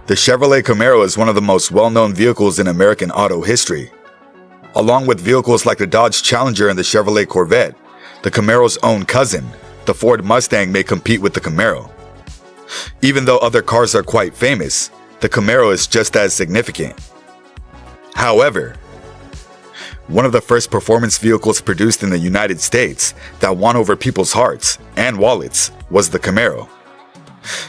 The Chevrolet Camaro is one of the most well-known vehicles in American auto history. Along with vehicles like the Dodge Challenger and the Chevrolet Corvette, the Camaro's own cousin, the Ford Mustang, may compete with the Camaro. Even though other cars are quite famous, the Camaro is just as significant. However, one of the first performance vehicles produced in the United States that won over people's hearts and wallets was the Camaro.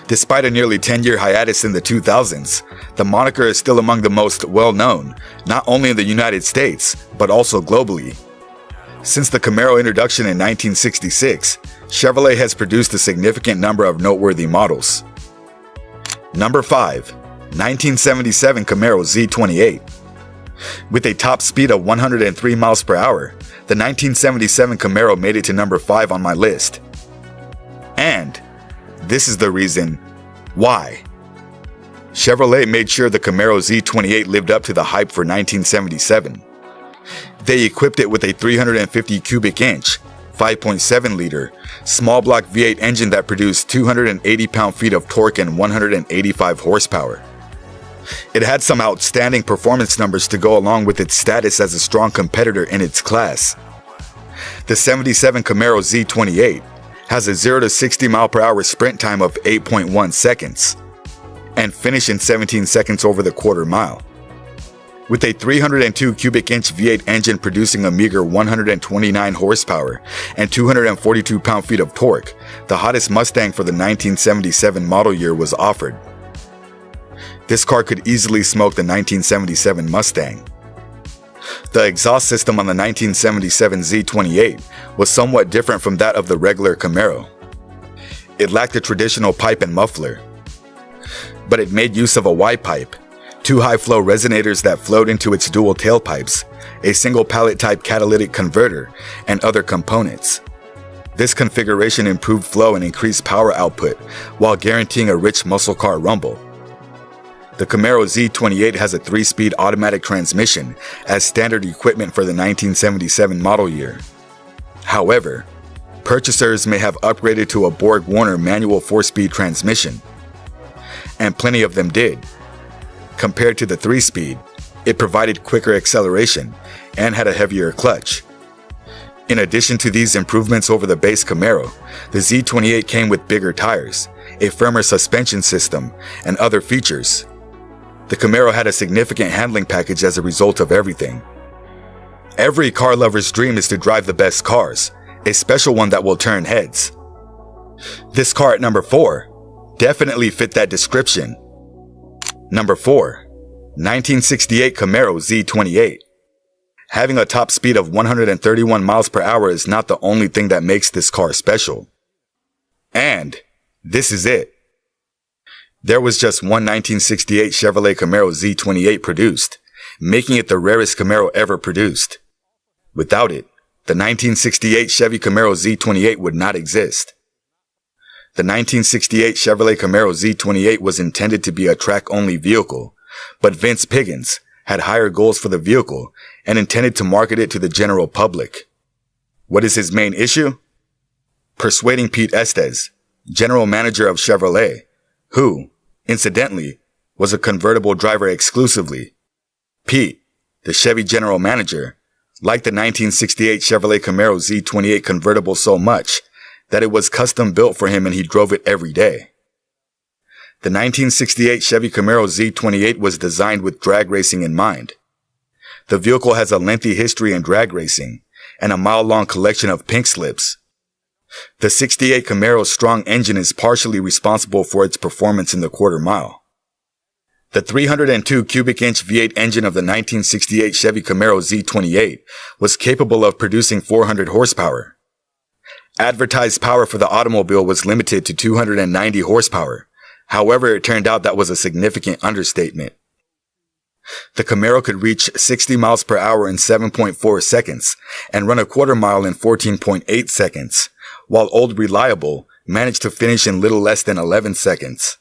Despite a nearly 10-year hiatus in the 2000s, the moniker is still among the most well-known, not only in the United States, but also globally. Since the Camaro introduction in 1966, Chevrolet has produced a significant number of noteworthy models. Number 5. 1977 Camaro Z28. With a top speed of 103 miles per hour, the 1977 Camaro made it to number 5 on my list. And this is the reason why. Chevrolet made sure the Camaro Z28 lived up to the hype for 1977. They equipped it with a 350 cubic inch, 5.7 liter, small block V8 engine that produced 280 pound-feet of torque and 185 horsepower. It had some outstanding performance numbers to go along with its status as a strong competitor in its class. The 77 Camaro Z28 has a 0 to 60 mile per hour sprint time of 8.1 seconds and finish in 17 seconds over the quarter mile. With a 302 cubic inch V8 engine producing a meager 129 horsepower and 242 pound-feet of torque, the hottest Mustang for the 1977 model year was offered. This car could easily smoke the 1977 Mustang. The exhaust system on the 1977 Z28 was somewhat different from that of the regular Camaro. It lacked a traditional pipe and muffler, but it made use of a Y-pipe, two high-flow resonators that flowed into its dual tailpipes, a single pallet-type catalytic converter, and other components. This configuration improved flow and increased power output while guaranteeing a rich muscle car rumble. The Camaro Z28 has a 3-speed automatic transmission as standard equipment for the 1977 model year. However, purchasers may have upgraded to a Borg-Warner manual 4-speed transmission, and plenty of them did. Compared to the 3-speed, it provided quicker acceleration and had a heavier clutch. In addition to these improvements over the base Camaro, the Z28 came with bigger tires, a firmer suspension system, and other features. The Camaro had a significant handling package as a result of everything. Every car lover's dream is to drive the best cars, a special one that will turn heads. This car at number 4 definitely fit that description. Number 4. 1968 Camaro Z28. Having a top speed of 131 miles per hour is not the only thing that makes this car special. And this is it. There was just one 1968 Chevrolet Camaro Z28 produced, making it the rarest Camaro ever produced. Without it, the 1968 Chevy Camaro Z28 would not exist. The 1968 Chevrolet Camaro Z28 was intended to be a track-only vehicle, but Vince Piggins had higher goals for the vehicle and intended to market it to the general public. What is his main issue? Persuading Pete Estes, general manager of Chevrolet, who, incidentally, was a convertible driver exclusively. Pete, the Chevy general manager, liked the 1968 Chevrolet Camaro Z28 convertible so much that it was custom built for him and he drove it every day. The 1968 Chevy Camaro Z28 was designed with drag racing in mind. The vehicle has a lengthy history in drag racing and a mile-long collection of pink slips. The 68 Camaro's strong engine is partially responsible for its performance in the quarter mile. The 302 cubic inch V8 engine of the 1968 Chevy Camaro Z28 was capable of producing 400 horsepower. Advertised power for the automobile was limited to 290 horsepower. However, it turned out that was a significant understatement. The Camaro could reach 60 miles per hour in 7.4 seconds and run a quarter mile in 14.8 seconds, while Old Reliable managed to finish in little less than 11 seconds.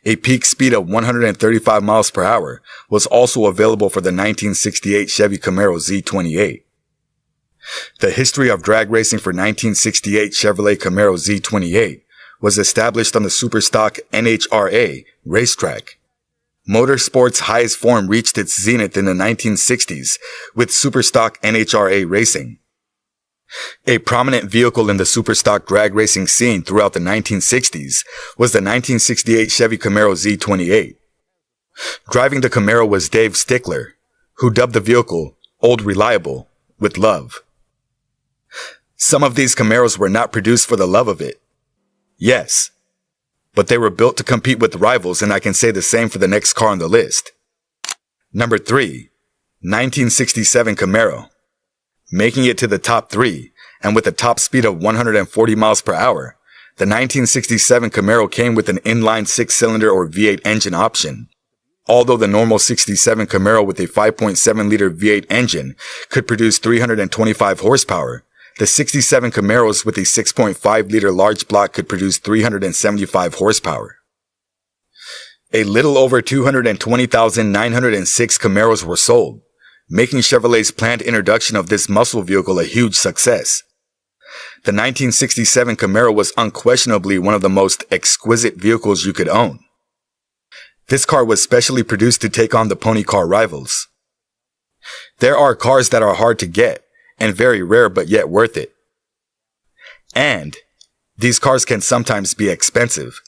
A peak speed of 135 miles per hour was also available for the 1968 Chevy Camaro Z28. The history of drag racing for 1968 Chevrolet Camaro Z28 was established on the Superstock NHRA racetrack. Motorsport's highest form reached its zenith in the 1960s with Superstock NHRA racing. A prominent vehicle in the Superstock drag racing scene throughout the 1960s was the 1968 Chevy Camaro Z28. Driving the Camaro was Dave Stickler, who dubbed the vehicle Old Reliable with love. Some of these Camaros were not produced for the love of it. Yes, but they were built to compete with rivals, and I can say the same for the next car on the list. Number 3, 1967 Camaro. Making it to the top 3, and with a top speed of 140 miles per hour, the 1967 Camaro came with an inline 6-cylinder or V8 engine option. Although the normal 67 Camaro with a 5.7-liter V8 engine could produce 325 horsepower, the 67 Camaros with a 6.5-liter large block could produce 375 horsepower. A little over 220,906 Camaros were sold, making Chevrolet's planned introduction of this muscle vehicle a huge success. The 1967 Camaro was unquestionably one of the most exquisite vehicles you could own. This car was specially produced to take on the pony car rivals. There are cars that are hard to get and very rare but yet worth it. And these cars can sometimes be expensive.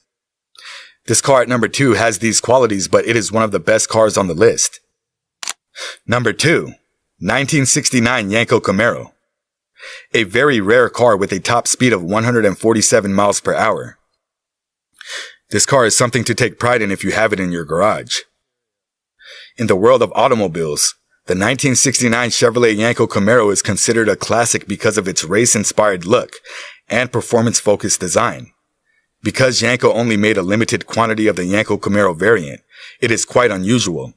This car at number 2 has these qualities, but it is one of the best cars on the list. Number 2, 1969 Yenko Camaro. A very rare car with a top speed of 147 miles per hour. This car is something to take pride in if you have it in your garage. In the world of automobiles, the 1969 Chevrolet Yenko Camaro is considered a classic because of its race-inspired look and performance-focused design. Because Yenko only made a limited quantity of the Yenko Camaro variant, it is quite unusual.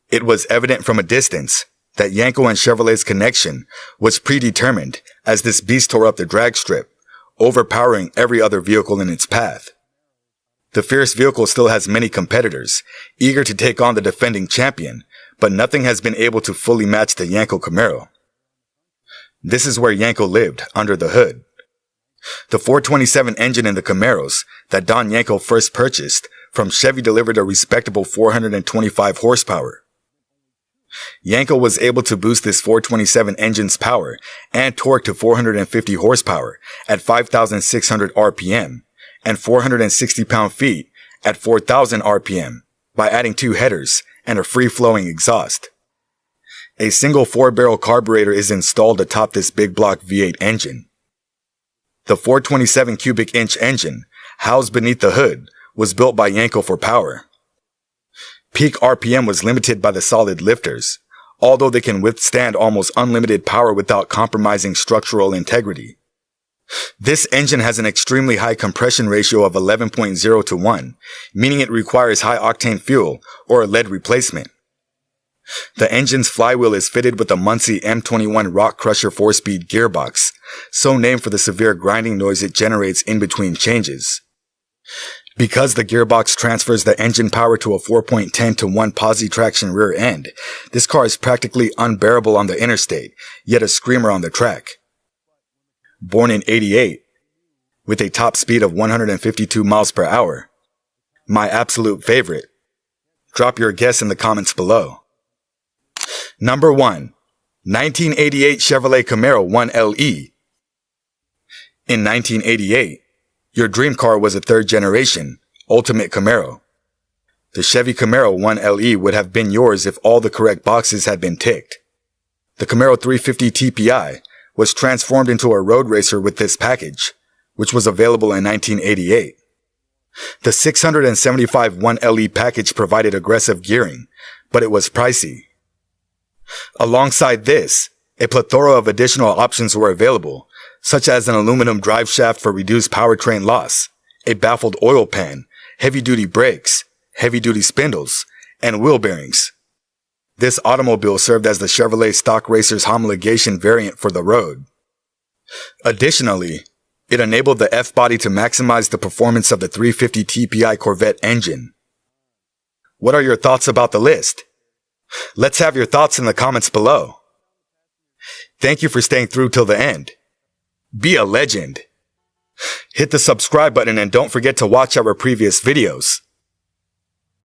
It was evident from a distance that Yenko and Chevrolet's connection was predetermined, as this beast tore up the drag strip, overpowering every other vehicle in its path. The fierce vehicle still has many competitors, eager to take on the defending champion, but nothing has been able to fully match the Yenko Camaro. This is where Yenko lived, under the hood. The 427 engine in the Camaros that Don Yenko first purchased from Chevy delivered a respectable 425 horsepower. Yenko was able to boost this 427 engine's power and torque to 450 horsepower at 5,600 RPM and 460 pound-feet at 4,000 RPM by adding 2 headers and a free-flowing exhaust. A single 4-barrel carburetor is installed atop this big block V8 engine. The 427 cubic inch engine, housed beneath the hood, was built by Yenko for power. Peak RPM was limited by the solid lifters, although they can withstand almost unlimited power without compromising structural integrity. This engine has an extremely high compression ratio of 11.0 to 1, meaning it requires high-octane fuel or a lead replacement. The engine's flywheel is fitted with a Muncie M21 Rock Crusher 4-speed gearbox, so named for the severe grinding noise it generates in between changes. Because the gearbox transfers the engine power to a 4.10 to 1 posi traction rear end, this car is practically unbearable on the interstate, yet a screamer on the track. Born in '88, with a top speed of 152 miles per hour, my absolute favorite. Drop your guess in the comments below. Number 1, 1988 Chevrolet Camaro 1LE. In 1988, your dream car was a third-generation, ultimate Camaro. The Chevy Camaro 1LE would have been yours if all the correct boxes had been ticked. The Camaro 350 TPI was transformed into a road racer with this package, which was available in 1988. The 675 1LE package provided aggressive gearing, but it was pricey. Alongside this, a plethora of additional options were available, such as an aluminum drive shaft for reduced powertrain loss, a baffled oil pan, heavy-duty brakes, heavy-duty spindles, and wheel bearings. This automobile served as the Chevrolet Stock Racer's homologation variant for the road. Additionally, it enabled the F-body to maximize the performance of the 350 TPI Corvette engine. What are your thoughts about the list? Let's have your thoughts in the comments below. Thank you for staying through till the end. Be a legend. Hit the subscribe button and don't forget to watch our previous videos.